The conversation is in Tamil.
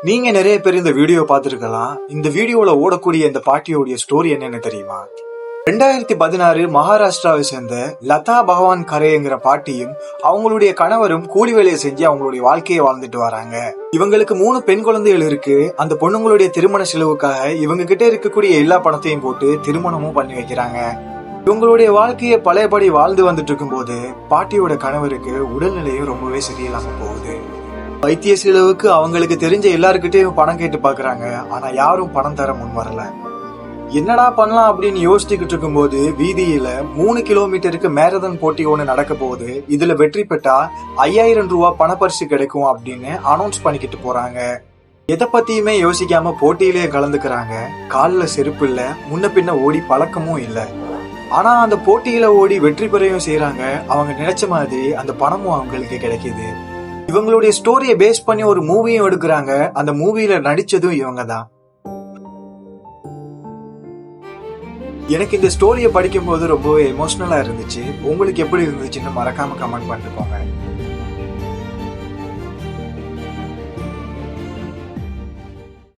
நீங்க நிறைய பேர் இந்த வீடியோ பார்த்திருக்கலாம். இந்த வீடியோல ஓடக்கூடிய இந்த பாட்டியோடைய ஸ்டோரி என்னன்னு தெரியுமா? 2016 மகாராஷ்டிராவை சேர்ந்த லதா பகவான் கரேங்கிற பாட்டியும் அவங்களுடைய கணவரும் கூலி வேலையை செஞ்சு அவங்களுடைய வாழ்க்கையை வாழ்ந்துட்டு வராங்க. இவங்களுக்கு 3 பெண் குழந்தைகள் இருக்கு. அந்த பொண்ணுங்களுடைய திருமண செலவுக்காக இவங்க கிட்ட இருக்கக்கூடிய எல்லா பணத்தையும் போட்டு திருமணமும் பண்ணி வைக்கிறாங்க. இவங்களுடைய வாழ்க்கையை பழையபடி வாழ்ந்து வந்துட்டு இருக்கும் போது பாட்டியோட கணவருக்கு உடல்நிலையும் ரொம்பவே சரியில்லாம போகுது. வைத்திய செலவுக்கு அவங்களுக்கு தெரிஞ்ச எல்லாருக்கிட்டையும் பணம் கேட்டு பாக்குறாங்க. ஆனா யாரும் பணம் தர முன் வரல. என்னடா பண்ணலாம் அப்படின்னு யோசிச்சுக்கிட்டு இருக்கும் போது வீதியில 3 கிலோமீட்டருக்கு மேரதன் போட்டி ஒண்ணு நடக்க போகுது. இதுல வெற்றி பெற்றா 5000 ரூபாய் பணப்பரிசு கிடைக்கும் அப்படின்னு அனௌன்ஸ் பண்ணிக்கிட்டு போறாங்க. எதை பத்தியுமே யோசிக்காம போட்டியிலேயே கலந்துக்கிறாங்க. காலில் செருப்பு இல்ல, முன்ன பின்ன ஓடி பழக்கமும் இல்ல. ஆனா அந்த போட்டியில ஓடி வெற்றி பெறையும் செய்யறாங்க. அவங்க நினைச்ச மாதிரி அந்த பணமும் அவங்களுக்கு கிடைக்குது. இவங்களுடைய ஸ்டோரியை பேஸ் பண்ணி ஒரு மூவியும் எடுக்கிறாங்க. அந்த மூவியில நடிச்சதும் இவங்க தான். எனக்கு இந்த ஸ்டோரியை படிக்கும் போது ரொம்பவே எமோஷனலா இருந்துச்சு. உங்களுக்கு எப்படி இருந்துச்சுன்னு மறக்காம கமெண்ட் பண்ணிட்டு போங்க.